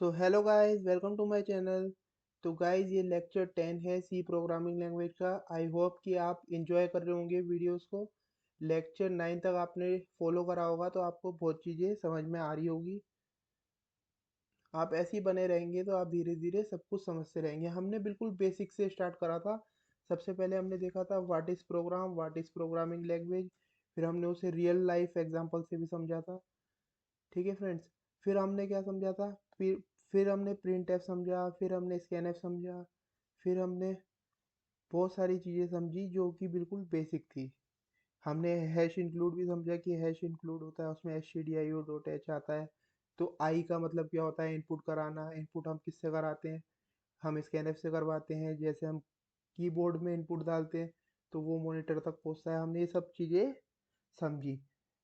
So hello guys, welcome to my channel. तो guys, ये lecture 10 है सी प्रोग्रामिंग लैंग्वेज का। आई होप कि आप इंजॉय कर रहे होंगे वीडियोस को। लेक्चर 9 तक आपने फॉलो करा होगा तो आपको बहुत चीज़ें समझ में आ रही होगी। आप ऐसे ही बने रहेंगे तो आप धीरे धीरे सब कुछ समझते रहेंगे। हमने बिल्कुल बेसिक से स्टार्ट करा था। सबसे पहले हमने देखा था what is programme, what is programming language. फिर हमने उसे रियल लाइफ एग्जांपल से भी समझा था। ठीक है फ्रेंड्स। फिर हमने क्या समझा था? फिर हमने प्रिंट एफ समझा, फिर हमने स्कैन एफ समझा। फिर हमने बहुत सारी चीज़ें समझी जो कि बिल्कुल बेसिक थी। हमने हैश इंक्लूड भी समझा कि हैश इंक्लूड होता है, उसमें S T D I O dot H आता है। तो आई का मतलब क्या होता है? इनपुट कराना। इनपुट हम किससे कराते हैं? हम स्कैन एफ से करवाते हैं। जैसे हम कीबोर्ड में इनपुट डालते हैं तो वो मॉनिटर तक पहुंचता है। हमने ये सब चीज़ें समझी।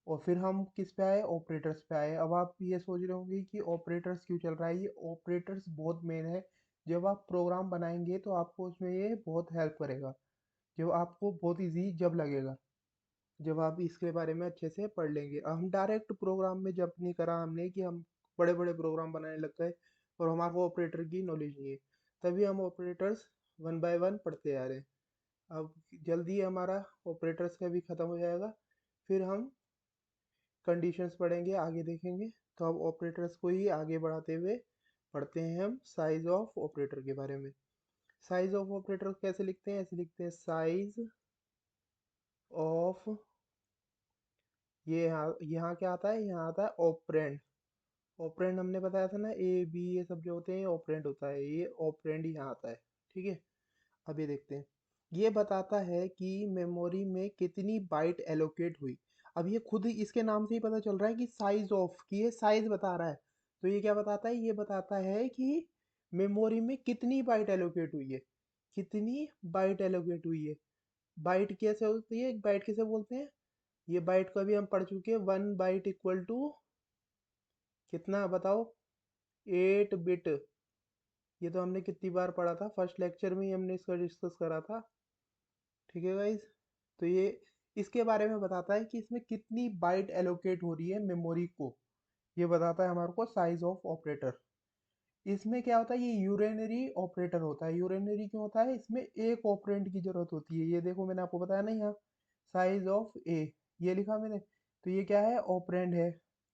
और फिर हम किस पे आए? ऑपरेटर्स पे आए। अब आप ये सोच रहे होंगे कि ऑपरेटर्स क्यों चल रहा है। ये ऑपरेटर्स बहुत मेन है। जब आप प्रोग्राम बनाएंगे तो आपको उसमें ये बहुत हेल्प करेगा। जब आपको बहुत इजी जब लगेगा, जब आप इसके बारे में अच्छे से पढ़ लेंगे। अब हम डायरेक्ट प्रोग्राम में जंप नहीं करा हमने कि हम बड़े बड़े प्रोग्राम बनाने लग गए और हमारे को ऑपरेटर की नॉलेज नहीं है। तभी हम ऑपरेटर्स वन बाय वन पढ़ते आ रहे हैं। अब जल्दी हमारा ऑपरेटर्स का भी ख़त्म हो जाएगा। फिर हम कंडीशंस पढ़ेंगे, आगे देखेंगे। तो अब ऑपरेटर्स को ही आगे बढ़ाते हुए पढ़ते हैं हम साइज ऑफ ऑपरेटर के बारे में। साइज ऑफ ऑपरेटर कैसे लिखते हैं? ऐसे लिखते हैं साइज ऑफ, ये यहाँ क्या आता है? यहाँ आता है ऑपरेंड। ऑपरेंड हमने बताया था ना, ए बी ये सब जो होते हैं ऑपरेंड होता है। ये ऑपरेंड यहाँ आता है। ठीक है। अब ये देखते हैं। ये बताता है कि मेमोरी में कितनी बाइट एलोकेट हुई। अब ये खुद ही इसके नाम से ही पता चल रहा है कि साइज ऑफ, की ये साइज बता रहा है। तो ये क्या बताता है? ये बताता है कि मेमोरी में कितनी बाइट एलोकेट हुई है। कितनी बाइट एलोकेट हुई है। बाइट कैसे होती है? बाइट किसे बोलते हैं? ये बाइट को भी हम पढ़ चुके हैं। 1 बाइट इक्वल टू कितना बताओ? 8 बिट। ये तो हमने कितनी बार पढ़ा था, फर्स्ट लेक्चर में ही हमने इसका डिस्कस करा था। ठीक है गाइज। तो ये इसके बारे में बताता है कि इसमें कितनी बाइट एलोकेट हो रही है मेमोरी को। ये बताता है हमारे को साइज ऑफ ऑपरेटर। इसमें क्या होता है? ये यूरेनरी ऑपरेटर होता है। यूरेनरी क्यों होता है? इसमें एक ऑपरेंड की जरूरत होती है। ये देखो मैंने आपको बताया ना, यहाँ साइज ऑफ ए ये लिखा मैंने। तो ये क्या है? ऑपरेंड है।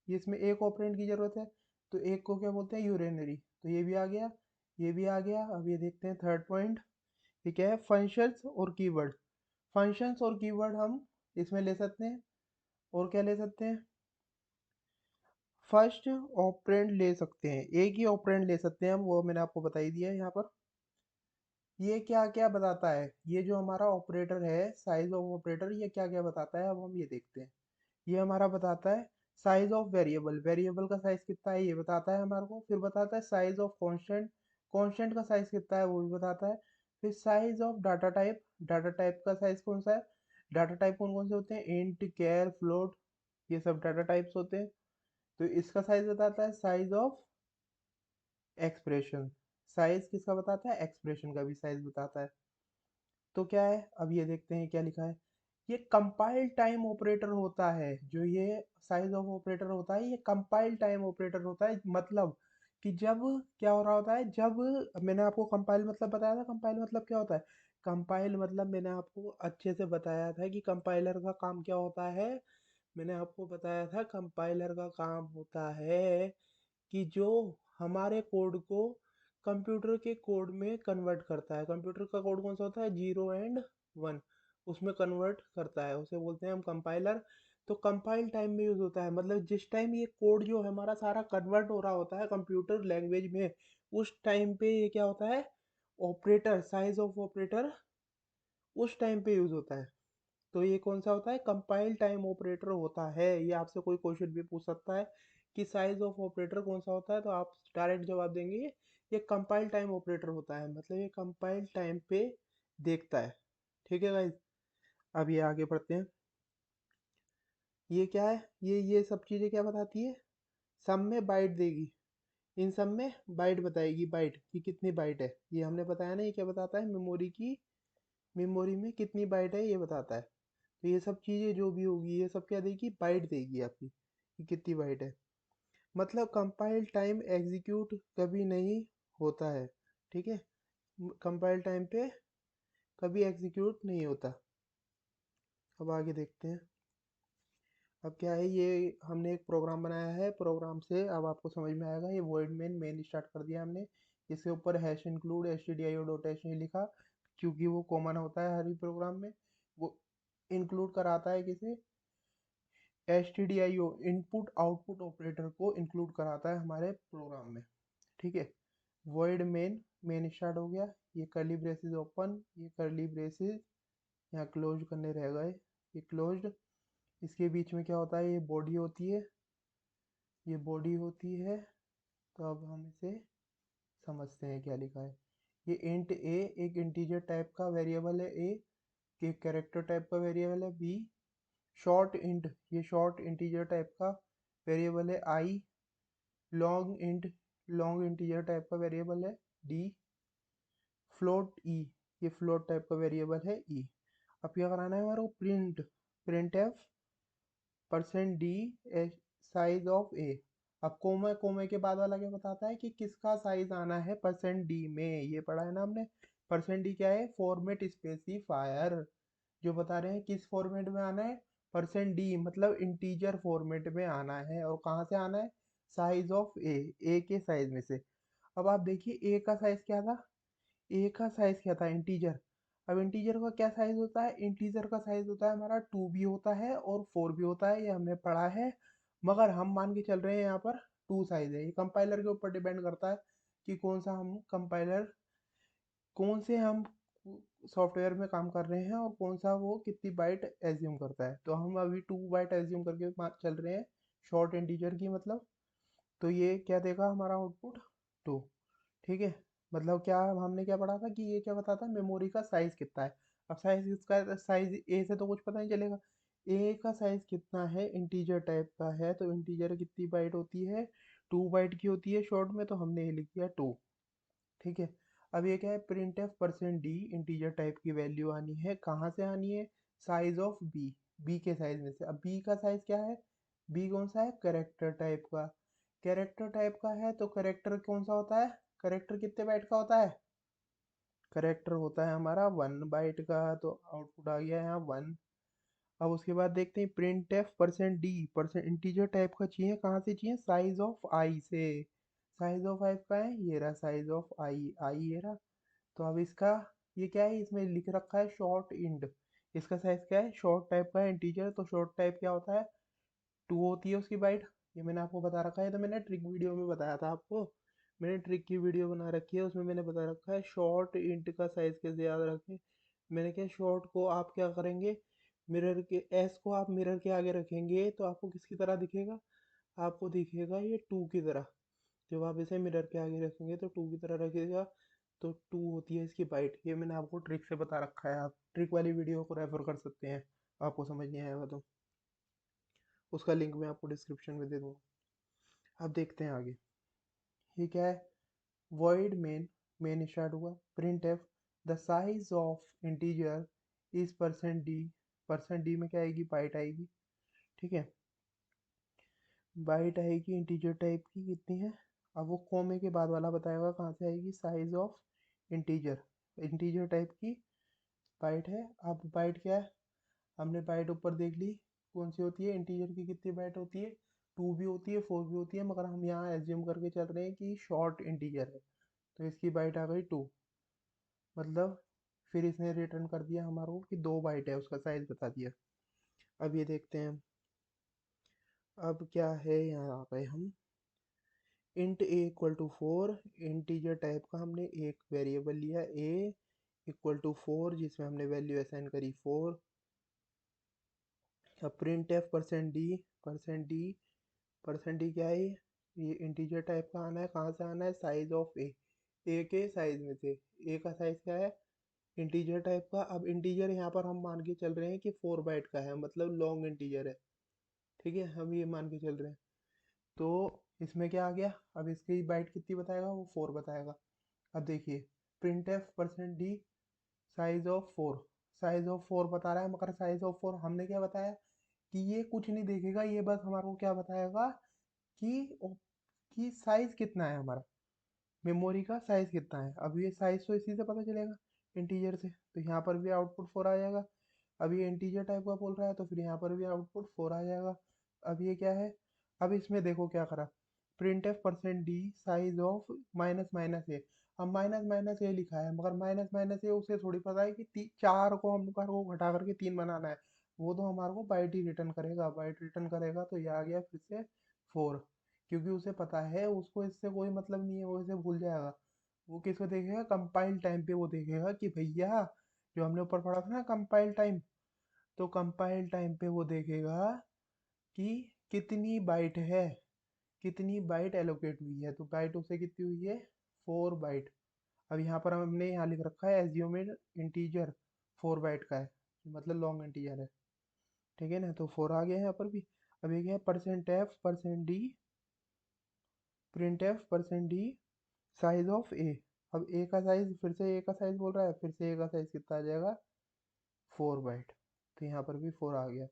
ये इसमें एक ऑपरेंड की जरूरत है। तो एक को क्या बोलते हैं? यूरेनरी। तो ये भी आ गया, ये भी आ गया। अब ये देखते हैं थर्ड पॉइंट। ये क्या है? फंक्शंस और कीवर्ड। फंक्शंस और कीवर्ड हम इसमें ले सकते हैं। और क्या ले सकते हैं? फर्स्ट ऑपरेंड ले सकते हैं, एक ही ऑपरेंड ले सकते हैं हम, वो मैंने आपको बता ही दिया है यहाँ पर। ये क्या क्या बताता है? ये जो हमारा ऑपरेटर है साइज ऑफ ऑपरेटर, ये क्या क्या बताता है? अब हम ये देखते हैं। ये हमारा बताता है साइज ऑफ वेरिएबल। वेरिएबल का साइज कितना है ये बताता है हमारे को। फिर बताता है साइज ऑफ कांस्टेंट। कांस्टेंट का साइज कितना है वो भी बताता है। फिर size of data type. Data type का साइज कौन सा है? डाटा टाइप कौन कौन से होते हैं? इंट, कैर, फ्लोट, ये सब डाटा टाइप्स होते हैं। तो इसका साइज बताता है साइज ऑफ एक्सप्रेशन। साइज किसका बताता है? एक्सप्रेशन का भी साइज बताता है। तो क्या है? अब ये देखते हैं क्या लिखा है। ये कंपाइल टाइम ऑपरेटर होता है। जो ये साइज ऑफ ऑपरेटर होता है, ये कंपाइल टाइम ऑपरेटर होता है। मतलब कि जब क्या हो रहा होता है, जब मैंने आपको कंपाइल मतलब बताया था। कंपाइल मतलब क्या होता है? कंपाइल मतलब मैंने आपको अच्छे से बताया था कि कंपाइलर का काम क्या होता है। मैंने आपको बताया था कंपाइलर का काम होता है कि जो हमारे कोड को कंप्यूटर के कोड में कन्वर्ट करता है। कंप्यूटर का कोड कौन सा होता है? 0 एंड 1, उसमें कन्वर्ट करता है, उसे बोलते हैं हम कंपाइलर। तो कंपाइल टाइम में यूज होता है, मतलब जिस टाइम ये कोड जो हमारा सारा कन्वर्ट हो रहा होता है कंप्यूटर लैंग्वेज में, उस टाइम पे ये क्या होता है? ऑपरेटर, साइज ऑफ ऑपरेटर उस टाइम पे यूज होता है। तो ये कौन सा होता है? कंपाइल टाइम ऑपरेटर होता है। ये आपसे कोई क्वेश्चन भी पूछ सकता है कि साइज ऑफ ऑपरेटर कौन सा होता है, तो आप डायरेक्ट जवाब देंगे ये कंपाइल टाइम ऑपरेटर होता है। मतलब ये कंपाइल टाइम पे देखता है। ठीक है गाइज। अब ये आगे बढ़ते हैं। ये क्या है? ये सब चीज़ें क्या बताती है? सब में बाइट देगी। इन सब में बाइट बताएगी, बाइट की कितनी बाइट है ये हमने बताया ना। ये क्या बताता है? मेमोरी की, मेमोरी में कितनी बाइट है ये बताता है। तो ये सब चीज़ें जो भी होगी ये सब क्या देगी? बाइट देगी आपकी कि कितनी बाइट है। मतलब कंपाइल टाइम एग्जीक्यूट कभी नहीं होता है, ठीक है। कंपाइल टाइम पे कभी एग्जीक्यूट नहीं होता। अब आगे देखते हैं। अब क्या है, ये हमने एक प्रोग्राम बनाया है, प्रोग्राम से अब आपको समझ में आएगा। ये वॉइड मेन स्टार्ट कर दिया हमने। इसके ऊपर हैश इंक्लूड stdio.h नहीं लिखा, क्योंकि वो कॉमन होता है हर ही प्रोग्राम में। वो इंक्लूड कराता है किसे, stdio इनपुट आउटपुट ऑपरेटर को इंक्लूड कराता है हमारे प्रोग्राम में, ठीक है। वॉइड मेन स्टार्ट हो गया। ये कर्ली ब्रेसेस ओपन, ये कर्ली ब्रेसेस यहाँ क्लोज करने रह गए, ये क्लोज्ड। इसके बीच में क्या होता है, ये बॉडी होती है, ये बॉडी होती है। तो अब हम इसे समझते हैं क्या लिखा है। ये इंट ए एक इंटीजर टाइप का वेरिएबल है, ए के कैरेक्टर टाइप का वेरिएबल है। बी शॉर्ट इंट, ये शॉर्ट इंटीजर टाइप का वेरिएबल है। I long int, long integer type का वेरिएबल है। डी फ्लोट, ई ये फ्लोट टाइप का वेरिएबल है। ई अब क्या कराना है हमारे को, print f percent d size of a. अब कोमा कोमे के बाद वाला क्या बताता है कि किसका साइज आना है परसेंट डी में, ये पढ़ा है ना हमने। परसेंट डी क्या है, फॉर्मेट स्पेसिफायर, जो बता रहे हैं किस फॉर्मेट में आना है। परसेंट डी मतलब इंटीजर फॉर्मेट में आना है, और कहाँ से आना है, साइज ऑफ ए के साइज में से। अब आप देखिए ए का साइज क्या था, ए का साइज क्या था, इंटीजर। अब इंटीजर का क्या साइज होता है, इंटीजर का साइज होता है हमारा 2 भी होता है और 4 भी होता है, ये हमने पढ़ा है। मगर हम मान के चल रहे हैं यहाँ पर 2 साइज है। ये कंपाइलर के ऊपर डिपेंड करता है कि कौन सा हम कंपाइलर, कौन से हम सॉफ्टवेयर में काम कर रहे हैं, और कौन सा वो कितनी बाइट एज्यूम करता है। तो हम अभी 2 बाइट एज्यूम करके चल रहे हैं, शॉर्ट इंटीजर की मतलब। तो ये क्या देगा हमारा आउटपुट, 2, ठीक है। मतलब क्या हमने क्या पढ़ा था कि ये क्या बताता है, मेमोरी का साइज कितना है। अब साइज इसका, साइज ए से तो कुछ पता नहीं चलेगा। ए का साइज कितना है, इंटीजर टाइप का है, तो इंटीजर कितनी बाइट होती है, 2 बाइट की होती है शॉर्ट में, तो हमने ये लिख दिया 2, ठीक है। अब ये क्या है, print f percent D integer type की वैल्यू आनी है, कहाँ से आनी है, साइज ऑफ बी, बी के साइज में से। अब बी का साइज क्या है, बी कौन सा है, करेक्टर टाइप का। कैरेक्टर टाइप का है तो करेक्टर कौन सा होता है, करेक्टर कितने बाइट का होता है, करेक्टर होता है हमारा 1 बाइट का, तो आउटपुट आ गया यहाँ 1। अब उसके बाद देखते हैं print f percent D, percent integer type का चाहिए, कहाँ से चाहिए, साइज ऑफ आई से। साइज ऑफ आई का है, ये रहा साइज ऑफ आई, आई ये रहा। तो अब इसका, ये क्या है, इसमें लिख रखा है शॉर्ट इंट, इसका साइज क्या है, शॉर्ट टाइप का है इंटीजर, तो शॉर्ट टाइप क्या होता है, 2 होती है उसकी बाइट। ये मैंने आपको बता रखा है, तो मैंने ट्रिक वीडियो में बताया था आपको। मैंने ट्रिक की वीडियो बना रखी है, उसमें मैंने बता रखा है शॉर्ट इंट का साइज कैसे याद रखें। मैंने क्या, शॉर्ट को आप क्या करेंगे, मिरर के एस को आप मिरर के आगे रखेंगे तो आपको किसकी तरह दिखेगा, आपको दिखेगा ये 2 की तरह। जब आप इसे मिरर के आगे रखेंगे तो 2 की तरह रखेगा, तो 2 होती है इसकी बाइट। ये मैंने आपको ट्रिक से बता रखा है, आप ट्रिक वाली वीडियो को रेफर कर सकते हैं, आपको समझ नहीं आएगा तो उसका लिंक मैं आपको डिस्क्रिप्शन में दे दूँगा। अब देखते हैं आगे, ये क्या है, वॉइड मेन स्टार्ट हुआ, print F the size of integer is percent D, percent D में क्या आएगी, बाइट आएगी, ठीक है। बाइट आएगी इंटीजर टाइप की, कितनी है। अब वो कॉमे के बाद वाला बताएगा कहाँ से आएगी, size of integer, integer type की बाइट है। अब बाइट क्या है, हमने बाइट ऊपर देख ली, कौन सी होती है, इंटीजर की कितनी बाइट होती है, 2 भी होती है 4 भी होती है, मगर हम यहाँ एज्यूम करके चल रहे हैं कि शॉर्ट इंटीजर है, तो इसकी बाइट आ गई 2। मतलब फिर इसने रिटर्न कर दिया हमारे को कि 2 बाइट है, उसका साइज बता दिया। अब ये देखते हैं, अब क्या है, यहाँ आ गए हम, int a equal to 4, integer type का हमने एक वेरिएबल लिया ए इक्वल टू 4, जिसमें हमने वैल्यू असाइन करी 4। अब print f percent D, percent D, percent D क्या है, ये इंटीजर टाइप का आना है, कहाँ से आना है, साइज ऑफ ए के साइज में से। ए का साइज क्या है, इंटीजर टाइप का। अब इंटीजर यहाँ पर हम मान के चल रहे हैं कि 4 बाइट का है, मतलब लॉन्ग इंटीजर है, ठीक है, हम ये मान के चल रहे हैं। तो इसमें क्या आ गया, अब इसकी बाइट कितनी बताएगा, वो 4 बताएगा। अब देखिए, print f percent d size of 4, size of 4 बता रहा है, मगर साइज ऑफ 4 हमने क्या बताया कि ये कुछ नहीं देखेगा, ये बस हमारे को क्या बताएगा कि कि साइज कितना है हमारा, मेमोरी का साइज कितना है। अब ये साइज तो इसी से पता चलेगा, इंटीजर से, तो यहाँ पर भी आउटपुट 4 आ जाएगा। अब ये इंटीजर टाइप का बोल रहा है तो फिर यहाँ पर भी आउटपुट 4 आ जाएगा। अब ये क्या है, अब इसमें देखो क्या करा, print f percent d size of minus minus a. अब माइनस माइनस ए लिखा है, मगर माइनस माइनस ए उसे थोड़ी पता है कि 4 को हम लोग को घटा करके 3 बनाना है। वो तो हमारे को बाइट ही रिटर्न करेगा, बाइट रिटर्न करेगा, तो ये आ गया फिर से 4। क्योंकि उसे पता है, उसको इससे कोई मतलब नहीं है, वो इसे भूल जाएगा। वो किसको देखेगा, कंपाइल टाइम पे वो देखेगा कि भैया जो हमने ऊपर पढ़ा था ना कंपाइल टाइम, तो कंपाइल टाइम पे वो देखेगा कि कितनी बाइट है, कितनी बाइट एलोकेट हुई है। तो बाइट उसे कितनी हुई है, 4 बाइट। अब यहाँ पर हमने यहाँ लिख रखा है एज्यूमेड इंटीजर 4 बाइट का है, मतलब लॉन्ग इंटीजर है, ठीक है ना। तो 4 आ गया है यहाँ पर भी। अब ये क्या है, percent f percent d, print f percent d size of a. अब ए का साइज, फिर से ए का साइज बोल रहा है, फिर से ए का साइज कितना आ जाएगा, 4 बाइट। तो यहाँ पर भी 4 आ गया।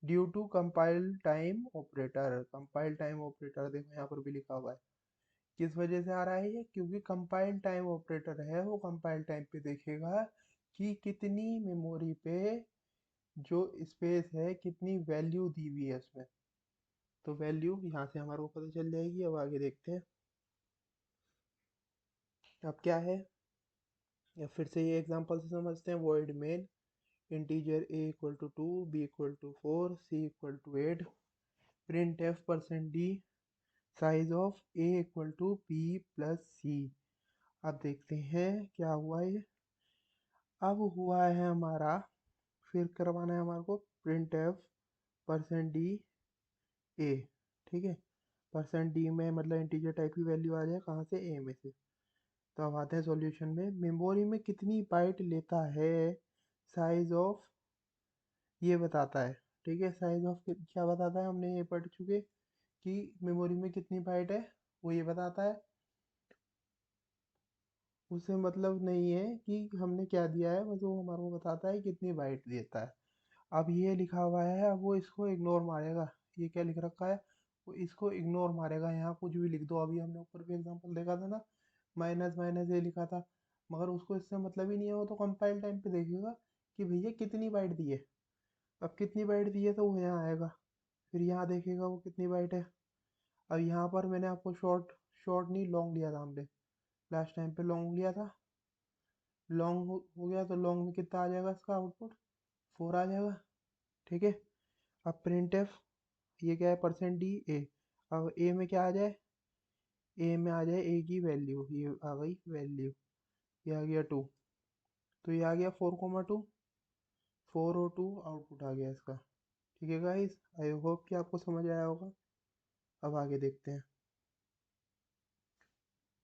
Due to compile time operator, compile time operator देखो यहाँ पर भी लिखा हुआ है। किस वजह से आ रहा है ये, क्योंकि कंपाइल टाइम ऑपरेटर है, वो कंपाइल टाइम पे देखेगा कि कितनी मेमोरी पे जो स्पेस है, कितनी वैल्यू दी हुई है उसमें। तो वैल्यू यहाँ से हमारे को पता चल जाएगी। अब आगे देखते हैं अब क्या है, या फिर से ये एग्जांपल से समझते हैं। Void main integer a equal to 2, b equal to 4, c equal to 8, print f percent d size of a equal to b plus c. अब देखते हैं क्या हुआ ये। अब हुआ है हमारा, फिर करवाना है हमारे को print f percent D A, ठीक है। परसेंट डी में मतलब इंटीजर टाइप की वैल्यू आ जाए कहाँ से, ए में से। तो अब आते हैं सॉल्यूशन में। मेमोरी में कितनी बाइट लेता है, साइज ऑफ ये बताता है, ठीक है। साइज ऑफ क्या बताता है, हमने ये पढ़ चुके कि मेमोरी में कितनी बाइट है, वो ये बताता है। उसे मतलब नहीं है कि हमने क्या दिया है, बस वो हमारे को बताता है कितनी बाइट देता है। अब ये लिखा हुआ है, अब वो इसको इग्नोर मारेगा। ये क्या लिख रखा है, वो इसको इग्नोर मारेगा। यहाँ कुछ भी लिख दो, अभी हमने ऊपर भी एग्जांपल देखा था ना, माइनस माइनस ये लिखा था, मगर उसको इससे मतलब ही नहीं है। वो तो कंपाइल टाइम पे देखेगा कि भैया कितनी बाइट दी है। अब कितनी बाइट दी है तो वो यहाँ आएगा, फिर यहाँ देखेगा वो कितनी बाइट है। अब यहाँ पर मैंने आपको शॉर्ट, शॉर्ट नहीं लॉन्ग लिया था हमने, लास्ट टाइम पे लॉन्ग लिया था। लॉन्ग हो गया, तो लॉन्ग में कितना आ जाएगा इसका आउटपुट, 4 आ जाएगा, ठीक है। अब प्रिंट एफ, ये क्या है, परसेंट डी ए। अब ए में क्या आ जाए, ए में आ जाए ए की वैल्यू, ये आ गई वैल्यू, ये आ गया 2। तो ये आ गया 4,2, 402 आउटपुट आ गया इसका, ठीक है गाइस। आई होप कि आपको समझ आया होगा। अब आगे देखते हैं,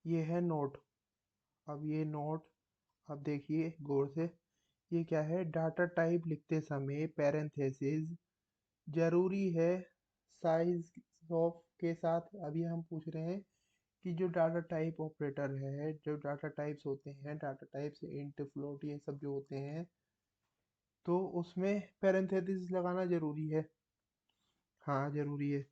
ये है नोट। अब ये नोट, अब देखिए गौर से, ये क्या है, डाटा टाइप लिखते समय पैरेंथेसिस जरूरी है साइज ऑफ के साथ। अभी हम पूछ रहे हैं कि जो डाटा टाइप ऑपरेटर है, जो डाटा टाइप्स होते हैं, डाटा टाइप्स इंट फ्लोट ये सब जो होते हैं, तो उसमें पैरेंथेसिस लगाना जरूरी है। हाँ जरूरी है।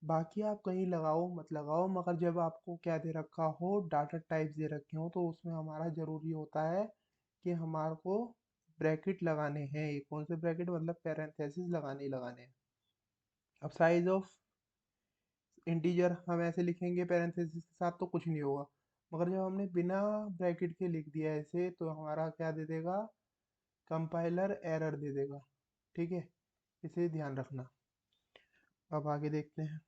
बाकी आप कहीं लगाओ मत लगाओ, मगर जब आपको क्या दे रखा हो, डाटा टाइप्स दे रखे हो, तो उसमें हमारा जरूरी होता है कि हमारे को ब्रैकेट लगाने हैं। ये कौन से ब्रैकेट, मतलब पैरेंथेसिस लगाने ही लगाने हैं। अब साइज ऑफ इंटीजर हम ऐसे लिखेंगे पैरेंथेसिस के साथ तो कुछ नहीं होगा, मगर जब हमने बिना ब्रैकेट के लिख दिया ऐसे, तो हमारा क्या दे देगा, कंपाइलर एरर दे देगा, ठीक है। इसे ध्यान रखना। अब आगे देखते हैं।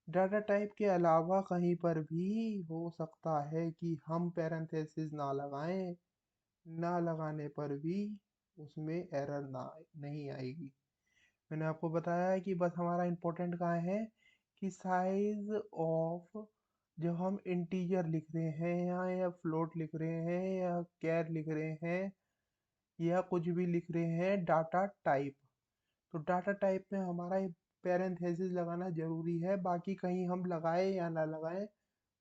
डाटा टाइप के अलावा कहीं पर भी हो सकता है कि हम पैरेंथेसिस ना लगाएं, ना लगाने पर भी उसमें एरर ना नहीं आएगी। मैंने आपको बताया है कि बस हमारा इम्पोर्टेंट कहाँ है, कि साइज ऑफ, जब हम इंटीजर लिख रहे हैं यहाँ, या फ्लोट लिख रहे हैं, या कैर लिख रहे हैं, या कुछ भी लिख रहे हैं डाटा टाइप, तो डाटा टाइप में हमारा पैरेंथेसिस लगाना जरूरी है। बाकी कहीं हम लगाए या ना लगाए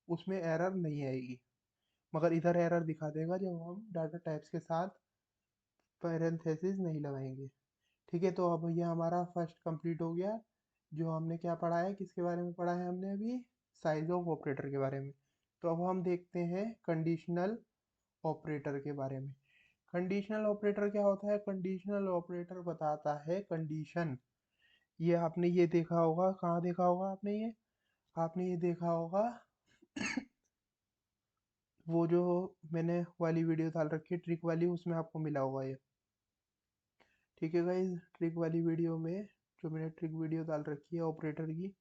उसमें एरर नहीं आएगी, मगर इधर एरर दिखा देगा जब हम डाटा टाइप्स के साथ पैरेंथेसिस नहीं लगाएंगे, ठीक है। तो अब ये हमारा फर्स्ट कंप्लीट हो गया, जो हमने क्या पढ़ा है, किसके बारे में पढ़ा है हमने अभी, साइज ऑफ ऑपरेटर के बारे में। तो अब हम देखते हैं कंडीशनल ऑपरेटर के बारे में। कंडीशनल ऑपरेटर क्या होता है? कंडीशनल ऑपरेटर बताता है कंडीशन। ये आपने ये देखा होगा, कहाँ देखा होगा आपने ये देखा होगा वो जो मैंने वाली वीडियो डाल रखी है ट्रिक वाली, उसमें आपको मिला होगा ये। ठीक है गाइज, ट्रिक वाली वीडियो में जो मैंने ट्रिक वीडियो डाल रखी है ऑपरेटर की,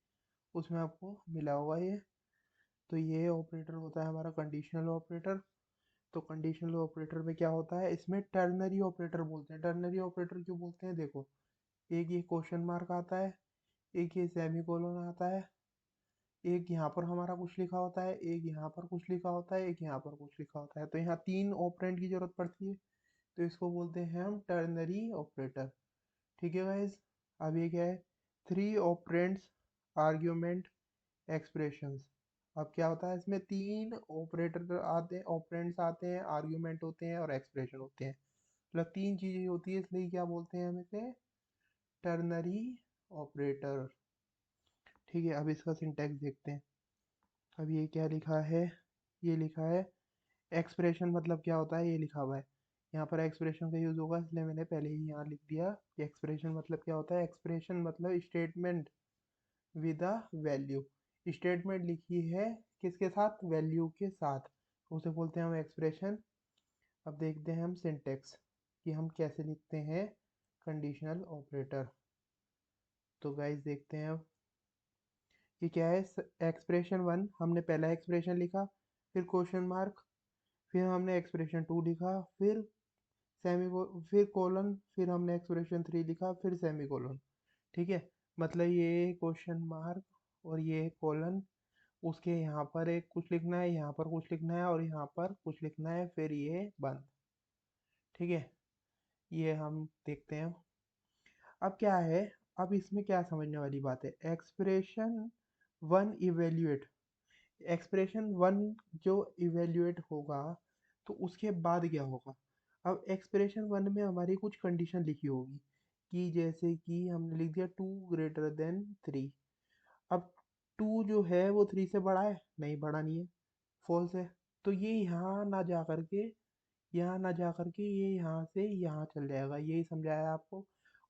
उसमें आपको मिला होगा ये। तो ये ऑपरेटर होता है हमारा कंडीशनल ऑपरेटर। तो कंडीशनल ऑपरेटर में क्या होता है, इसमें टर्नरी ऑपरेटर बोलते हैं। टर्नरी ऑपरेटर क्यों बोलते हैं? देखो, एक ये क्वेश्चन मार्क आता है, एक ये सेमी कोलन आता है, एक यहाँ पर हमारा कुछ लिखा होता है, एक यहाँ पर कुछ लिखा होता है, एक यहाँ पर कुछ लिखा होता है। तो यहाँ 3 ऑपरेंड की जरूरत पड़ती है, तो इसको बोलते हैं हम टर्नरी ऑपरेटर। ठीक है गाइज, अब ये क्या है, 3 ऑपरेंड्स आर्ग्यूमेंट एक्सप्रेशंस। अब क्या होता है, इसमें 3 ऑपरेटर आते हैं, ऑपरेंड्स आते हैं, आर्ग्यूमेंट होते हैं और एक्सप्रेशन होते हैं। मतलब 3 चीजें होती है, इसलिए क्या बोलते हैं हम इसे, टर्नरी ऑपरेटर। ठीक है, अब इसका सिंटैक्स देखते हैं। अब ये क्या लिखा है, ये लिखा है एक्सप्रेशन मतलब क्या होता है, ये लिखा हुआ है यहाँ पर। एक्सप्रेशन का यूज होगा, इसलिए मैंने पहले ही यहाँ लिख दिया कि एक्सप्रेशन मतलब क्या होता है। एक्सप्रेशन मतलब statement with a value. Statement लिखी है किसके साथ, वैल्यू के साथ, उसे बोलते हैं हम एक्सप्रेशन। अब देखते हैं हम सिंटेक्स कि हम कैसे लिखते हैं कंडीशनल ऑपरेटर। तो गाइस देखते हैं अब कि क्या है। एक्सप्रेशन 1 हमने पहला एक्सप्रेशन लिखा, फिर क्वेश्चन मार्क, फिर हमने एक्सप्रेशन 2 लिखा, फिर फिर कोलन, फिर हमने एक्सप्रेशन 3 लिखा, फिर सेमी कोलन। ठीक है, मतलब ये क्वेश्चन मार्क और ये कोलन, उसके यहाँ पर एक कुछ लिखना है, यहाँ पर कुछ लिखना है और यहाँ पर कुछ लिखना है, फिर ये बंद। ठीक है, ये हम देखते हैं। अब क्या है, अब इसमें क्या समझने वाली बात है, एक्सप्रेशन 1 इवेल्युएट, एक्सप्रेशन 1 जो इवेल्युएट होगा तो उसके बाद क्या होगा। अब एक्सप्रेशन 1 में हमारी कुछ कंडीशन लिखी होगी कि जैसे कि हमने लिख दिया 2 ग्रेटर देन 3। अब 2 जो है वो 3 से बड़ा है, नहीं बड़ा नहीं है, फॉल्स है। तो ये यहाँ ना जा करके ये यहाँ से यहाँ चल जाएगा, यही समझाया आपको।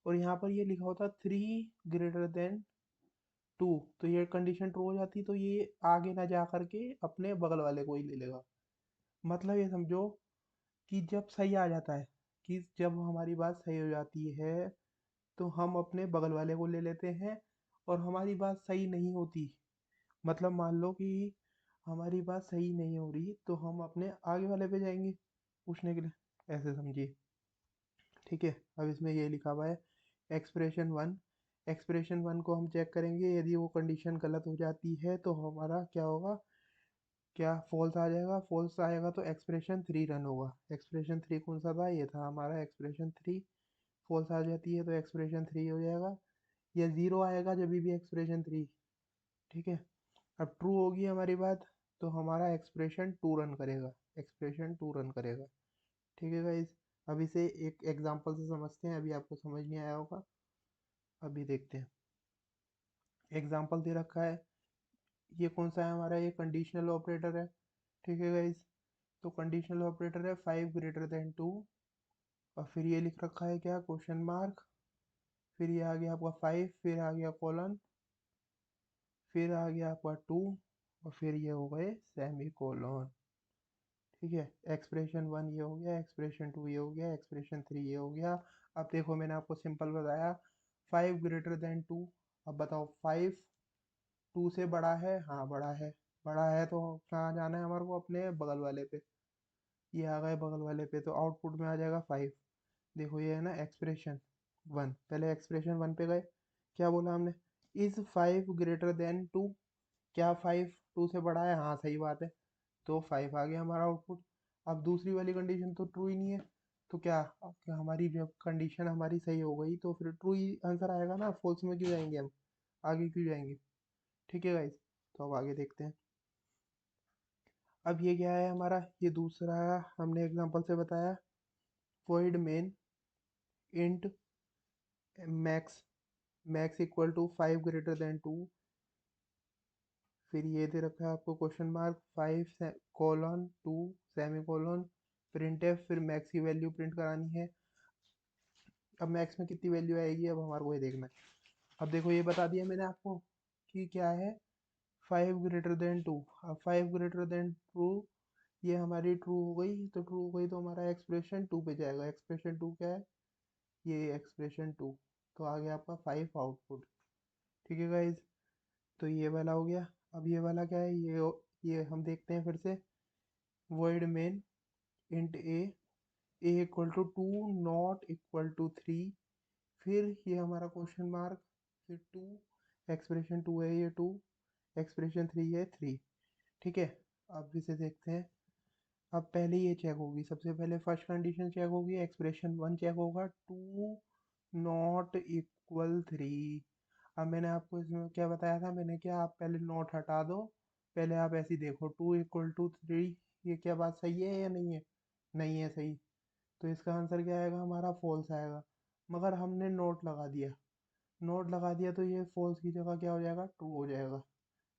और यहाँ पर ये लिखा होता 3 ग्रेटर देन 2, तो ये कंडीशन ट्रू हो जाती, तो ये आगे ना जा करके अपने बगल वाले को ही ले लेगा। मतलब ये समझो कि जब सही आ जाता है, कि जब हमारी बात सही हो जाती है तो हम अपने बगल वाले को ले लेते हैं। और हमारी बात सही नहीं होती, मतलब मान लो कि हमारी बात सही नहीं हो रही, तो हम अपने आगे वाले पे जाएंगे पूछने के लिए, ऐसे समझिए। ठीक है, अब इसमें ये लिखा हुआ है एक्सप्रेशन 1। एक्सप्रेशन 1 को हम चेक करेंगे, यदि वो कंडीशन गलत हो जाती है तो हमारा क्या होगा, क्या फॉल्स आ जाएगा। फॉल्स आएगा तो एक्सप्रेशन 3 रन होगा। एक्सप्रेशन 3 कौन सा था, ये था हमारा एक्सप्रेशन 3। फॉल्स आ जाती है तो एक्सप्रेशन 3 हो जाएगा, या ज़ीरो आएगा जब भी एक्सप्रेशन 3। ठीक है, अब ट्रू होगी हमारी बात तो हमारा एक्सप्रेशन 2 रन करेगा, एक्सप्रेशन 2 रन करेगा। ठीक है गाइस, अब इसे एक एग्जांपल से समझते हैं, अभी आपको समझ नहीं आया होगा, अभी देखते हैं। एग्जांपल दे रखा है, ये कौन सा है हमारा, ये कंडीशनल ऑपरेटर है। ठीक है गाइस, तो कंडीशनल ऑपरेटर है 5 ग्रेटर देन 2, और फिर ये लिख रखा है क्या, क्वेश्चन मार्क, फिर ये आ गया आपका 5, फिर आ गया कोलन, फिर आ गया आपका 2, और फिर ये हो गए सेमी कोलन। ठीक है, एक्सप्रेशन 1 ये हो गया, एक्सप्रेशन 2 ये हो गया, एक्सप्रेशन 3 ये हो गया। अब देखो मैंने आपको सिंपल बताया 5 ग्रेटर देन 2। अब बताओ 5 2 से बड़ा है, हाँ बड़ा है। बड़ा है तो कहाँ जाना है हमारे को, अपने बगल वाले पे। ये आ गए बगल वाले पे, तो आउटपुट में आ जाएगा 5। देखो ये है ना एक्सप्रेशन 1, पहले एक्सप्रेशन 1 पे गए, क्या बोला हमने, इज 5 ग्रेटर देन 2। क्या 5 2 से बड़ा है, हाँ सही बात है, तो 5 आ गया हमारा आउटपुट। अब दूसरी वाली कंडीशन तो ट्रू ही नहीं है, तो क्या, अब क्या हमारी जब कंडीशन हमारी सही हो गई तो फिर ट्रू ही आंसर आएगा ना, फॉल्स में क्यों जाएंगे हम, आगे क्यों जाएंगे। ठीक है गाइस, तो अब आगे देखते हैं। अब ये क्या है हमारा, ये दूसरा हमने एग्जांपल से बताया, void main int max max equal to 5 greater than 2, फिर ये दे रखा है आपको question mark 5 colon 2 semicolon print f, फिर मैक्स की वैल्यू प्रिंट करानी है। अब मैक्स में कितनी वैल्यू आएगी अब हमारे को ये देखना है। अब देखो ये बता दिया मैंने आपको कि क्या है 5 ग्रेटर देन 2। अब 5 ग्रेटर देन 2 ये हमारी ट्रू हो गई, तो ट्रू हो गई तो हमारा एक्सप्रेशन 2 पे जाएगा। एक्सप्रेशन 2 क्या है, ये एक्सप्रेशन 2, तो आ गया आपका 5 आउटपुट। ठीक है गाइज, तो ये वाला हो गया। अब ये वाला क्या है, ये हम देखते हैं फिर से। void main int a equal to 2 not equal to 3, फिर ये हमारा क्वेश्चन मार्क, फिर 2, एक्सप्रेशन 2 है ये 2, एक्सप्रेशन 3 है 3। ठीक है, अब इसे देखते हैं। अब पहले ये चेक होगी, सबसे पहले फर्स्ट कंडीशन चेक होगी, एक्सप्रेशन 1 चेक होगा 2 नॉट इक्वल 3। अब मैंने आपको इसमें क्या बताया था, मैंने क्या, आप पहले नॉट हटा दो, पहले आप ऐसे ही देखो 2 इक्वल टू 3, ये क्या बात सही है या नहीं है, नहीं है सही, तो इसका आंसर क्या आएगा हमारा, फॉल्स आएगा। मगर हमने नोट लगा दिया, नोट लगा दिया तो ये फॉल्स की जगह क्या हो जाएगा, ट्रू हो जाएगा,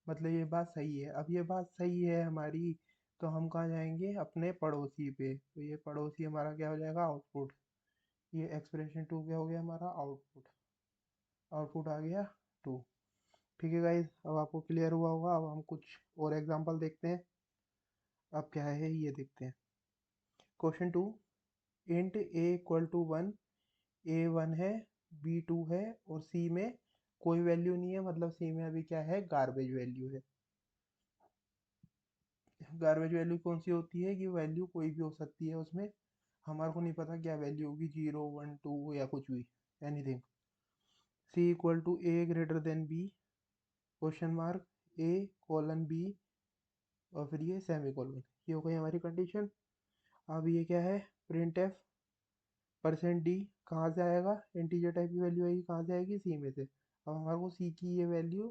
मतलब ये बात सही है। अब ये बात सही है हमारी, तो हम कहाँ जाएंगे, अपने पड़ोसी पे, तो ये पड़ोसी हमारा क्या हो जाएगा, आउटपुट। ये एक्सप्रेशन 2 क्या हो गया हमारा, आउटपुट, आउटपुट आ गया 2। ठीक है गाइज, अब आपको क्लियर हुआ होगा। अब हम कुछ और एग्जांपल देखते हैं। अब क्या है ये देखते हैं। Question 2, int a equal to 1, a 1 है, बी 2 है, और सी में कोई वैल्यू नहीं है, मतलब सी में अभी क्या है, गार्बेज वैल्यू है। गार्बेज वैल्यू कौन सी होती है, कि वैल्यू कोई भी हो सकती है उसमें, हमारे को नहीं पता क्या वैल्यू होगी, 0 1 2 या कुछ भी, anything. C equal to a greater than b, question mark, a colon b, और फिर ये सेमी कोलन, ये हो गई हमारी कंडीशन। अब ये क्या है, प्रिंट एफ परसेंट डी, कहाँ से आएगा, इंटीजर टाइप की वैल्यू आएगी, कहाँ से आएगी, सी में से। अब हमारे को सी की ये वैल्यू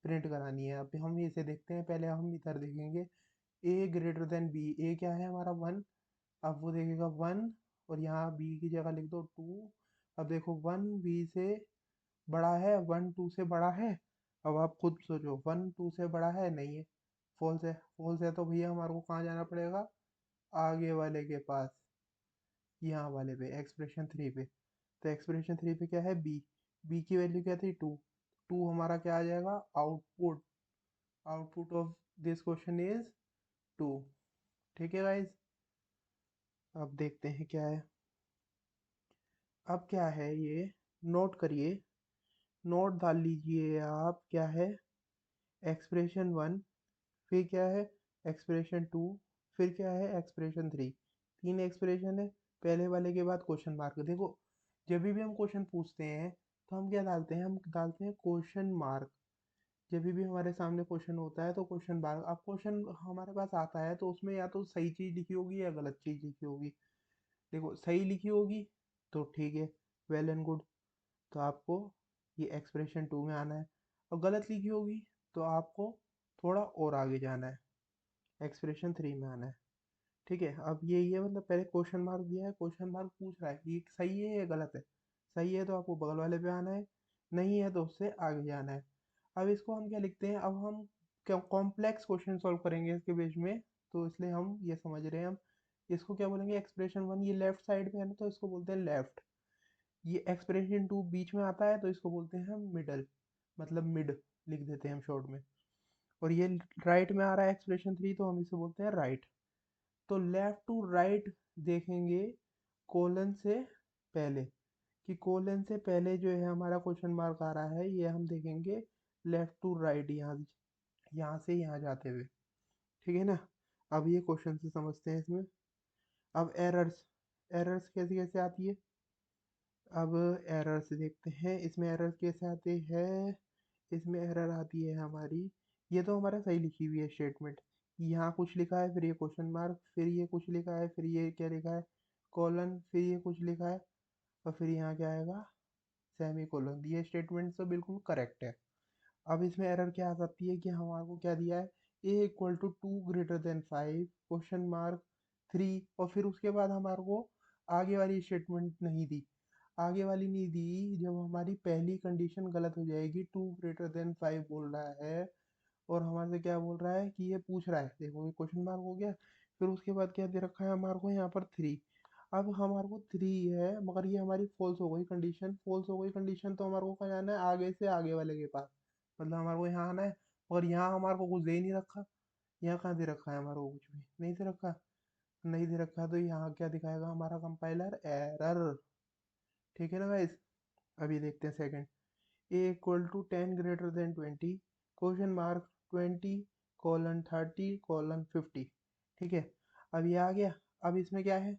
प्रिंट करानी है। अब हम इसे देखते हैं, पहले हम इधर देखेंगे, ए ग्रेटर देन बी, ए क्या है हमारा 1, अब वो देखेगा 1, और यहाँ बी की जगह लिख दो 2। अब देखो 1 बी से बड़ा है, 1 2 से बड़ा है। अब आप खुद सोचो, 1 2 से बड़ा है, नहीं है, फॉल्स है। फॉल्स है तो भैया हमारे को कहाँ जाना पड़ेगा, आगे वाले के पास, यहाँ वाले पे, एक्सप्रेशन 3 पे। तो एक्सप्रेशन 3 पे क्या है, बी, बी की वैल्यू क्या थी, 2, 2 हमारा क्या आ जाएगा, output, output of this question is 2। ठीक है गाइज, अब देखते हैं क्या है। अब क्या है ये, नोट करिए, नोट डाल लीजिए आप, क्या है, एक्सप्रेशन 1, फिर क्या है, एक्सप्रेशन 2, फिर क्या है, एक्सप्रेशन 3। तीन एक्सप्रेशन है, पहले वाले के बाद क्वेश्चन मार्क। देखो जब भी हम क्वेश्चन पूछते हैं तो हम क्या डालते हैं, हम डालते हैं क्वेश्चन मार्क। जब भी हमारे सामने क्वेश्चन होता है तो क्वेश्चन मार्क, अब क्वेश्चन हमारे पास आता है तो उसमें या तो सही चीज़ लिखी होगी या गलत चीज़ लिखी होगी। देखो सही लिखी होगी तो ठीक है, वेल एंड गुड, तो आपको ये एक्सप्रेशन 2 में आना है। और गलत लिखी होगी तो आपको थोड़ा और आगे जाना है, एक्सप्रेशन 3 में आना है। ठीक है, अब यही है, मतलब पहले क्वेश्चन मार्क दिया है, क्वेश्चन मार्क पूछ रहा है कि सही है या गलत है। सही है तो आपको बगल वाले पे आना है, नहीं है तो उससे आगे जाना है। अब इसको हम क्या लिखते हैं, अब हम क्या कॉम्प्लेक्स क्वेश्चन सॉल्व करेंगे इसके बेस में, तो इसलिए हम ये समझ रहे हैं, हम इसको क्या बोलेंगे, एक्सप्रेशन 1 ये लेफ्ट साइड पे है ना, तो इसको बोलते हैं लेफ्ट। ये एक्सप्रेशन 2 बीच में आता है तो इसको बोलते हैं हम मिडल, मतलब मिड लिख देते हैं हम शॉर्ट में। और ये राइट में आ रहा है एक्सप्रेशन 3, तो हम इसे बोलते हैं राइट। तो लेफ्ट टू राइट देखेंगे कोलन से पहले, कि कोलन से पहले जो है हमारा क्वेश्चन मार्क आ रहा है, ये हम देखेंगे लेफ्ट टू राइट, यहाँ यहाँ से यहाँ जाते हुए। ठीक है ना, अब ये क्वेश्चन से समझते हैं इसमें। अब एरर्स, एरर्स कैसे कैसे आती है, अब एरर्स देखते हैं, इसमें एरर्स कैसे आते हैं। इसमें एरर आती है हमारी, ये तो हमारा सही लिखी हुई है स्टेटमेंट, यहाँ कुछ लिखा है, फिर ये क्वेश्चन मार्क, फिर ये कुछ लिखा है, फिर ये क्या लिखा है, कॉलन, फिर ये कुछ लिखा है, और फिर यहाँ क्या आएगा, सेमी कोलन। ये स्टेटमेंट तो बिल्कुल करेक्ट है। अब इसमें एरर क्या आ सकती है, कि हमारे को क्या दिया है, a equal to 2 greater than 5, question mark 3, और फिर उसके बाद हमारे को आगे वाली स्टेटमेंट नहीं दी। आगे वाली नहीं दी, जब हमारी पहली कंडीशन गलत हो जाएगी, 2 > 5 बोल रहा है और हमारे से क्या बोल रहा है कि ये पूछ रहा है, देखो ये क्वेश्चन मार्क हो गया। फिर उसके बाद क्या दे रखा है हमारे को यहाँ पर 3। अब हमारे को 3 है, मगर ये हमारी फॉल्स हो गई कंडीशन। फॉल्स हो गई कंडीशन तो हमारे को कहाँ जाना है, आगे से आगे वाले के पास, मतलब हमारे को यहाँ आना है। और यहाँ हमारे को कुछ दे ही नहीं रखा, यहाँ कहाँ दे रखा है हमारे को, कुछ भी नहीं दे रखा। नहीं दे रखा तो यहाँ क्या दिखाएगा हमारा कंपाइलर, एरर। ठीक है ना गाइस। अभी देखते हैं सेकंड, a = 10 > 20 क्वेश्चन मार्क 20:30:50। ठीक है, अब ये आ गया। अब इसमें क्या है,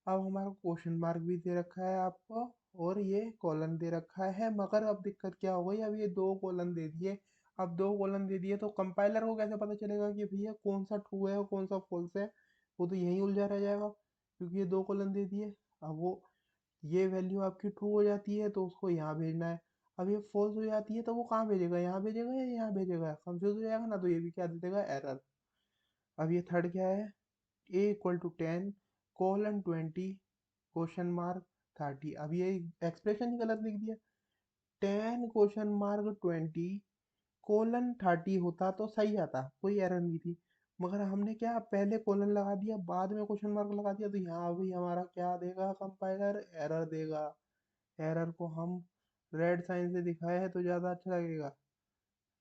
अब हमारा क्वेश्चन मार्क भी दे रखा है आपको और ये कॉलन दे रखा है, मगर अब दिक्कत क्या हो गई, अब ये दो कॉलन दे दिए। अब दो कॉलन दे दिए तो कंपाइलर को कैसे पता चलेगा कि भैया कौन सा ट्रू है और कौन सा फॉल्स है, वो तो यहीं उलझा रह जाएगा क्योंकि ये दो कॉलन दे दिए। अब वो ये वैल्यू आपकी ट्रू हो जाती है तो उसको यहाँ भेजना है। अब ये फॉल्स हो जाती है तो वो कहाँ भेजेगा, यहाँ भेजेगा या यहाँ भेजेगा, कंफ्यूज हो जाएगा ना, तो ये भी क्या दे देगा, एरर। अब ये थर्ड क्या है, a = 10:20 क्वेश्चन मार्क 30। अब ये एक्सप्रेशन ही गलत लिख दिया। 10:20:30 होता तो सही आता, कोई एरर नहीं थी, मगर हमने क्या पहले कोलन लगा दिया बाद में क्वेश्चन मार्क लगा दिया, तो यहाँ भी हमारा क्या देगा कंपाइलर, एरर देगा। एरर को हम रेड साइन से दिखाए हैं तो ज़्यादा अच्छा लगेगा।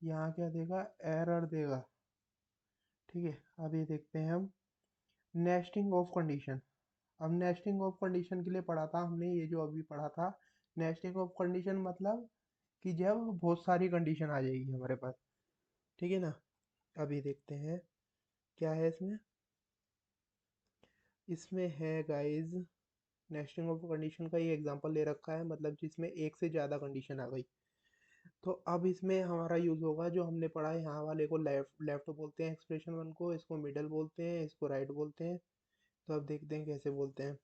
यहाँ क्या देगा, एरर देगा। ठीक है, अब ये देखते हैं हम नेस्टिंग ऑफ कंडीशन। अब नेस्टिंग ऑफ कंडीशन के लिए पढ़ा था हमने, ये जो अभी पढ़ा था, नेस्टिंग ऑफ कंडीशन मतलब कि जब बहुत सारी कंडीशन आ जाएगी हमारे पास। ठीक है ना। अभी देखते हैं क्या है इसमें। इसमें है गाइस, नेस्टिंग ऑफ कंडीशन का ये एग्जांपल ले रखा है, मतलब जिसमें एक से ज़्यादा कंडीशन आ गई। तो अब इसमें हमारा यूज़ होगा जो हमने पढ़ा है, यहाँ वाले को लेफ्ट लेफ्ट बोलते हैं एक्सप्रेशन वन को, इसको मिडल बोलते हैं, इसको राइट बोलते हैं। तो अब देखते हैं कैसे बोलते हैं।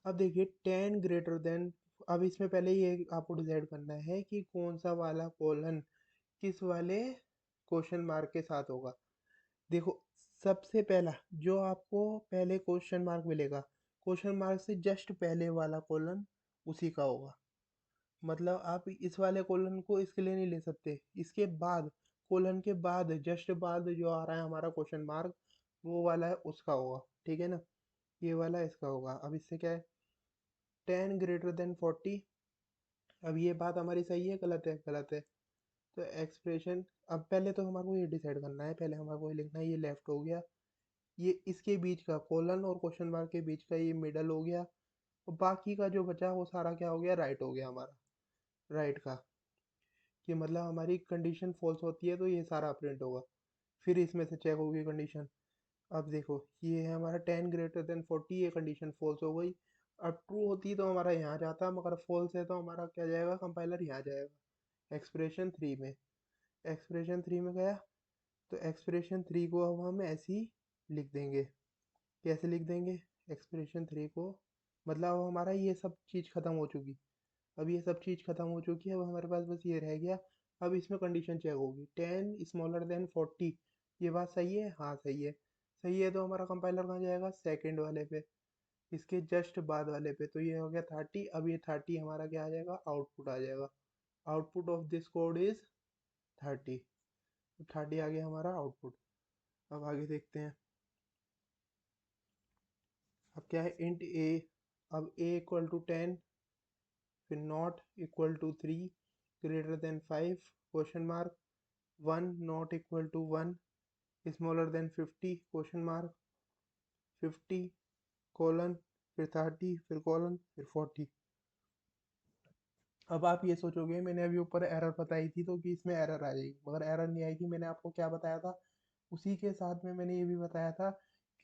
अब देखिए 10 > अब इसमें पहले ये आपको डिसाइड करना है कि कौन सा वाला कॉलन किस वाले क्वेश्चन मार्क के साथ होगा। देखो, सबसे पहला जो आपको पहले क्वेश्चन मार्क मिलेगा, क्वेश्चन मार्क से जस्ट पहले वाला कॉलन उसी का होगा। मतलब आप इस वाले कोलन को इसके लिए नहीं ले सकते, इसके बाद कोलन के बाद जस्ट बाद जो आ रहा है हमारा क्वेश्चन मार्क, वो वाला है उसका होगा। ठीक है ना, ये वाला इसका होगा। अब इससे क्या है, 10 > 40। अब ये बात हमारी सही है गलत है, गलत है। तो एक्सप्रेशन, अब पहले तो हमारे को ये डिसाइड करना है, पहले हमारे को ये लिखना है, ये लेफ्ट हो गया, ये इसके बीच का कोलन और क्वेश्चन मार्क के बीच का ये मिडल हो गया, और बाकी का जो बचा वो सारा क्या हो गया, राइट हो गया हमारा, राइट का। कि मतलब हमारी कंडीशन फॉल्स होती है तो ये सारा प्रिंट होगा, फिर इसमें से चेक होगी कंडीशन। अब देखो ये है हमारा 10 > 40, ये कंडीशन फॉल्स हो गई। अब ट्रू होती तो हमारा यहाँ जाता, मगर फॉल्स है तो हमारा क्या जाएगा, कंपाइलर यहाँ जाएगा एक्सप्रेशन थ्री में। एक्सप्रेशन थ्री में गया तो एक्सप्रेशन थ्री को अब हम ऐसे ही लिख देंगे। कैसे लिख देंगे एक्सप्रेशन थ्री को, मतलब अब हमारा ये सब चीज़ ख़त्म हो चुकी। अब ये सब चीज़ ख़त्म हो चुकी है, अब हमारे पास बस ये रह गया। अब इसमें कंडीशन चेक होगी, 10 > 40। ये बात सही है, हाँ सही है। सही है तो हमारा कंपाइलर कहाँ जाएगा, सेकंड वाले पे, इसके जस्ट बाद वाले पे। तो ये हो गया 30। अब ये 30 हमारा क्या आ जाएगा, आउटपुट आ जाएगा। Output of this code is 30। 30 आ गया हमारा आउटपुट। अब आगे देखते हैं। अब क्या है, इंट ए। अब a = 10, फिर not equal to 3 greater than 5 question mark, 1 not equal to 1 smaller than 50 question mark, 50 colon, फिर 30, फिर कोलन, फिर 40। अब आप ये सोचोगे मैंने अभी ऊपर एरर बताई थी तो कि इसमें एरर आ जाएगी, मगर एरर नहीं आएगी। मैंने आपको क्या बताया था, उसी के साथ में मैंने ये भी बताया था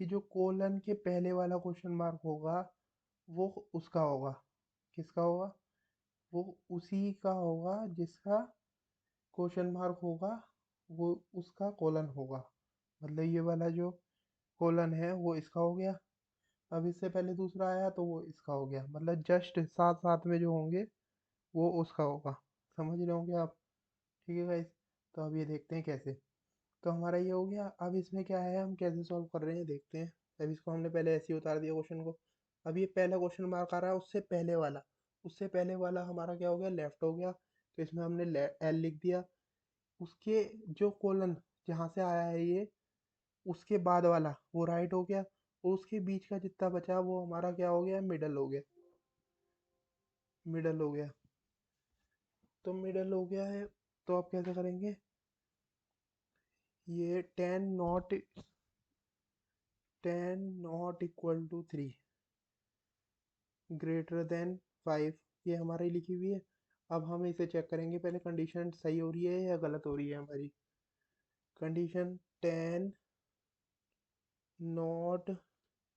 कि जो कोलन के पहले वाला क्वेश्चन मार्क होगा वो उसका होगा, किसका होगा, वो उसी का होगा जिसका क्वेश्चन मार्क होगा, वो उसका कोलन होगा। मतलब ये वाला जो कोलन है वो इसका हो गया। अब इससे पहले दूसरा आया तो वो इसका हो गया, मतलब जस्ट साथ साथ में जो होंगे वो उसका होगा। समझ रहे होंगे आप। ठीक है गाइस। तो अब ये देखते हैं कैसे। तो हमारा ये हो गया। अब इसमें क्या है, हम कैसे सॉल्व कर रहे हैं देखते हैं। अब इसको हमने पहले ऐसे ही उतार दिया क्वेश्चन को। अब ये पहला क्वेश्चन मार्क आ रहा है उससे पहले वाला हमारा क्या हो गया, लेफ्ट हो गया, तो इसमें हमने एल लिख दिया। उसके जो कोलन जहाँ से आया है ये, उसके बाद वाला वो राइट हो गया, और उसके बीच का जितना बचा वो हमारा क्या हो गया, मिडल हो गया। मिडल हो गया, तो मिडल हो गया है। तो आप कैसे करेंगे, ये ten not equal to 3 greater than 5, ये हमारी लिखी हुई है। अब हम इसे चेक करेंगे, पहले कंडीशन सही हो रही है या गलत हो रही है हमारी। Condition 10 not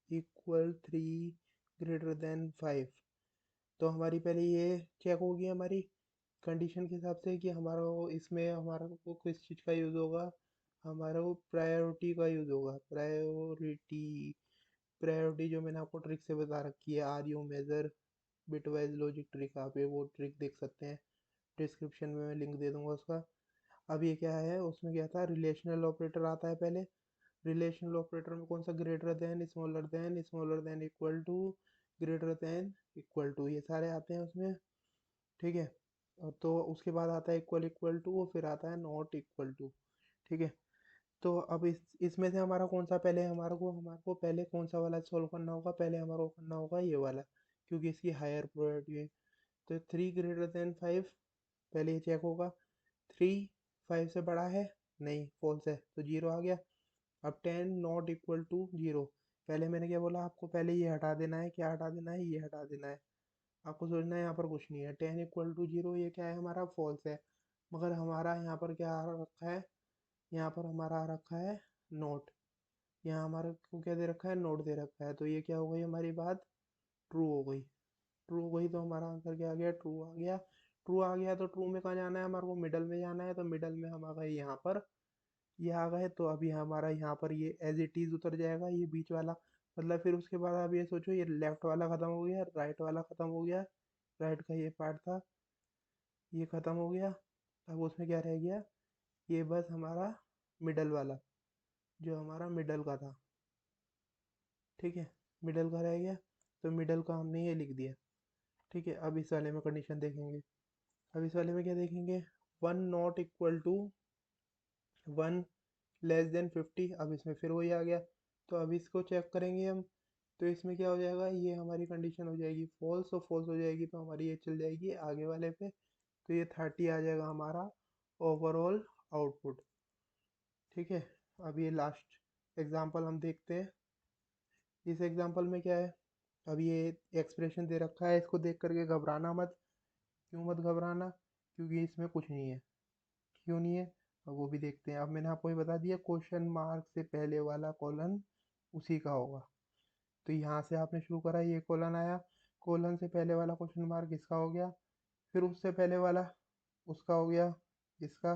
equal 3 greater than 5, तो हमारी पहले ये चेक होगी हमारी कंडीशन के हिसाब से कि हमारा इसमें हमारा को किस चीज़ का यूज़ होगा, हमारा वो प्रायोरिटी का यूज़ होगा। प्रायोरिटी जो मैंने आपको ट्रिक से बता रखी है, are you major bitwise logic trick, आप ये वो ट्रिक देख सकते हैं, डिस्क्रिप्शन में मैं लिंक दे दूंगा उसका। अब ये क्या है, उसमें क्या था, रिलेशनल ऑपरेटर आता है पहले। रिलेशनल ऑपरेटर में कौन सा, smaller than equal to, greater than equal to, ये सारे आते हैं उसमें। ठीक है, और तो उसके बाद आता है इक्वल इक्वल टू, फिर आता है नॉट इक्वल टू। ठीक है, तो अब इसमें से हमारा कौन सा पहले, हमारे को पहले कौन सा वाला सॉल्व करना होगा, पहले हमारे को करना होगा ये वाला, क्योंकि इसकी हायर प्रायोरिटी है। तो 3 ग्रेटर देन 5, पहले ये चेक होगा। 3 5 से बड़ा है, नहीं, फॉल्स है, तो जीरो आ गया। अब 10 नॉट इक्वल टू 0, पहले मैंने क्या बोला आपको, पहले ये हटा देना है, क्या हटा देना है, ये हटा देना है। आपको सोचना है यहाँ पर कुछ नहीं है, 10 इक्वल टू 0, ये क्या है हमारा, फॉल्स है। मगर हमारा यहाँ पर क्या आ रखा है, यहाँ पर हमारा आ रखा है नोट, यहाँ हमारे को क्या दे रखा है, नोट दे रखा है, तो ये क्या हो गई हमारी बात, ट्रू हो गई। ट्रू हो गई, तो हमारा आंसर क्या आ गया, ट्रू आ गया। ट्रू आ गया, तो ट्रू में कहाँ जाना है हमारे को, मिडल में जाना है, तो मिडल में हम आ गए यहाँ पर, ये आ गए। तो अभी हमारा यहाँ पर ये एज इट इज़ उतर जाएगा, ये बीच वाला, मतलब फिर उसके बाद आप ये सोचो, ये लेफ्ट वाला ख़त्म हो गया, राइट वाला ख़त्म हो गया, राइट का ये पार्ट था, ये ख़त्म हो गया। अब उसमें क्या रह गया, ये बस हमारा मिडल वाला, जो हमारा मिडल का था। ठीक है, मिडल का रह गया, तो मिडल का हमने ये लिख दिया। ठीक है, अब इस वाले में कंडीशन देखेंगे। अब इस वाले में क्या देखेंगे, 1 not equal to 1 less than 50, अब इसमें फिर वही आ गया। तो अब इसको चेक करेंगे हम, तो इसमें क्या हो जाएगा, ये हमारी कंडीशन हो जाएगी फॉल्स, और फॉल्स हो जाएगी तो हमारी ये चल जाएगी आगे वाले पे, तो ये 30 आ जाएगा हमारा ओवरऑल आउटपुट। ठीक है, अब ये लास्ट एग्जांपल हम देखते हैं। इस एग्जांपल में क्या है, अब ये एक्सप्रेशन दे रखा है, इसको देख करके घबराना मत। क्यों मत घबराना, क्योंकि इसमें कुछ नहीं है। क्यों नहीं है, अब वो भी देखते हैं। अब मैंने आपको ये बता दिया, क्वेश्चन मार्क से पहले वाला कॉलन उसी का होगा। तो यहाँ से आपने शुरू करा, ये कॉलन आया, कॉलन से पहले वाला क्वेश्चन मार्क इसका हो गया, फिर उससे पहले वाला उसका हो गया, इसका,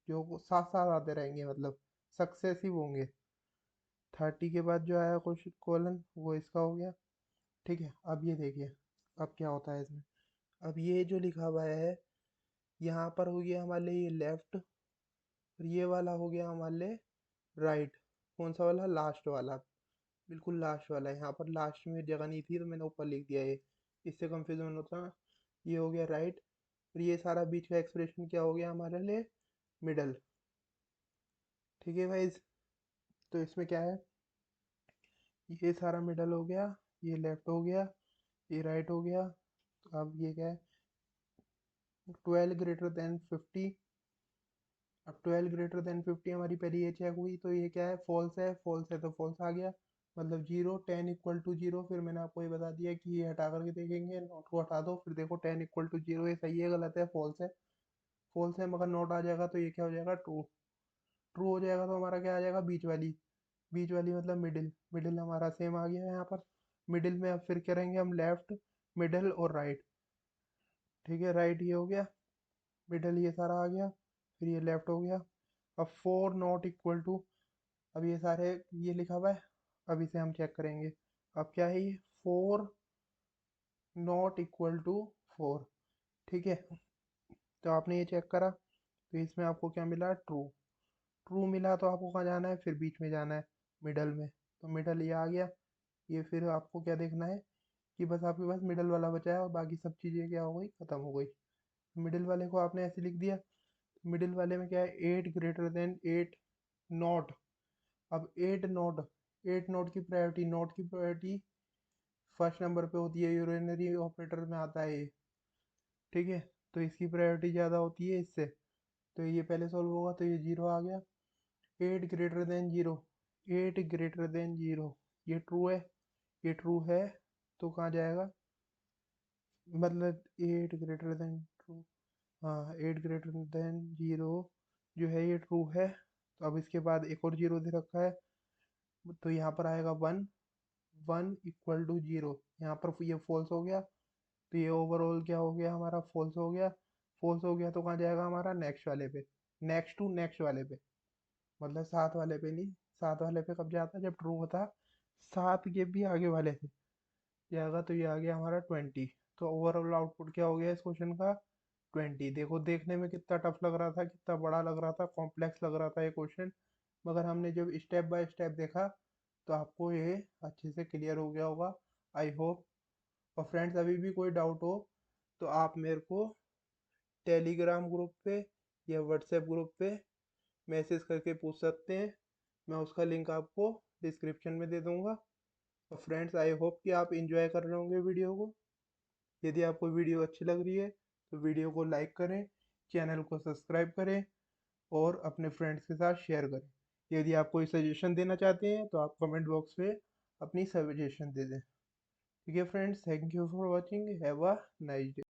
जो साथ साथ आते रहेंगे, मतलब सक्सेसिव होंगे। 30 के बाद जो आया क्वेश्चन कॉलन, वो इसका हो गया। ठीक है, अब ये देखिए, अब क्या होता है इसमें। अब ये जो लिखा हुआ है, यहाँ पर हो गया हमारे लिए ये लेफ्ट, और ये वाला हो गया हमारे लिए राइट। कौन सा वाला, लास्ट वाला, बिल्कुल लास्ट वाला। यहाँ पर लास्ट में जगह नहीं थी, तो मैंने ऊपर लिख दिया ये, इससे कंफ्यूजन होता। ये हो गया राइट, और ये सारा बीच का एक्सप्रेशन क्या हो गया हमारे लिए, मिडल। ठीक है गाइज, तो इसमें क्या है, ये सारा मिडल हो गया, ये लेफ्ट हो गया, ये राइट हो गया। तो अब ये क्या है, 12 ग्रेटर देन 50। अब 12 ग्रेटर देन 50 हमारी पहले ये चेक हुई, तो ये क्या है, फॉल्स है, फॉल्स है तो फॉल्स आ गया, मतलब जीरो। 10 इक्वल टू 0, फिर मैंने आपको ये बता दिया कि ये हटा करके देखेंगे, नोट को हटा दो, फिर देखो 10 इक्वल टू 0, ये सही है गलत है, फॉल्स है। फॉल्स है, मगर नोट आ जाएगा तो ये क्या हो जाएगा, ट्रू। ट्रू हो जाएगा तो हमारा क्या आ जाएगा, बीच वाली मतलब मिडिल। मिडिल हमारा सेम आ गया है यहाँ पर। मिडिल में अब फिर करेंगे हम लेफ्ट, मिडिल और राइट। ठीक है, राइट ये हो गया, मिडिल ये सारा आ गया, फिर ये लेफ्ट हो गया। अब 4 नॉट इक्वल टू, अब ये सारे ये लिखा हुआ है, अब इसे हम चेक करेंगे। अब क्या है ये, 4 नॉट इक्वल टू 4। ठीक है, तो आपने ये चेक करा, तो इसमें आपको क्या मिला, ट्रू। ट्रू मिला तो आपको कहाँ जाना है, फिर बीच में जाना है, मिडल में। तो मिडल ये आ गया, ये फिर आपको क्या देखना है, कि बस आपके पास मिडल वाला बचा है और बाकी सब चीज़ें क्या हो गई, ख़त्म हो गई। मिडिल वाले को आपने ऐसे लिख दिया। मिडिल वाले में क्या है, 8 ग्रेटर देन 8 नॉट। अब 8 नोट की प्रायोरिटी, फर्स्ट नंबर पे होती है, यूरिनरी ऑपरेटर में आता है ये। ठीक है, तो इसकी प्रायोरिटी ज़्यादा होती है इससे, तो ये पहले सॉल्व होगा, तो ये 0 आ गया। 8 ग्रेटर देन 0, 8 ग्रेटर देन 0, ये ट्रू है, ये ट्रू है, तो कहाँ जाएगा, मतलब 8 ग्रेटर देन ट्रू, हाँ 8 ग्रेटर देन 0 जो है ये ट्रू है। तो अब इसके बाद एक और 0 दे रखा है, तो यहाँ पर आएगा 1, 1 = 0, यहाँ पर ये फॉल्स हो गया, तो ये ओवरऑल क्या हो गया हमारा, फॉल्स हो गया। फॉल्स हो गया तो कहाँ जाएगा हमारा, नेक्स्ट वाले पे, नेक्स्ट टू नेक्स्ट वाले पे, मतलब 7 वाले पे नहीं, 7 वाले पे कब जाता है, जब ट्रू होता, 7 के भी आगे वाले से जाएगा, तो ये आ गया हमारा 20। तो ओवरऑल आउटपुट क्या हो गया इस क्वेश्चन का, 20। देखो देखने में कितना टफ लग रहा था, कितना बड़ा लग रहा था, कॉम्प्लेक्स लग रहा था ये क्वेश्चन, मगर हमने जब स्टेप बाय स्टेप देखा तो आपको ये अच्छे से क्लियर हो गया होगा, आई होप। और फ्रेंड्स अभी भी कोई डाउट हो तो आप मेरे को टेलीग्राम ग्रुप पे या व्हाट्सएप ग्रुप पे मैसेज करके पूछ सकते हैं, मैं उसका लिंक आपको डिस्क्रिप्शन में दे दूंगा। तो फ्रेंड्स आई होप कि आप इंजॉय कर रहे होंगे वीडियो को। यदि आपको वीडियो अच्छी लग रही है तो वीडियो को लाइक करें, चैनल को सब्सक्राइब करें और अपने फ्रेंड्स के साथ शेयर करें। यदि आप कोई सजेशन देना चाहते हैं तो आप कमेंट बॉक्स में अपनी सजेशन दे दें। ठीक है friends, thank you for watching, have a nice day.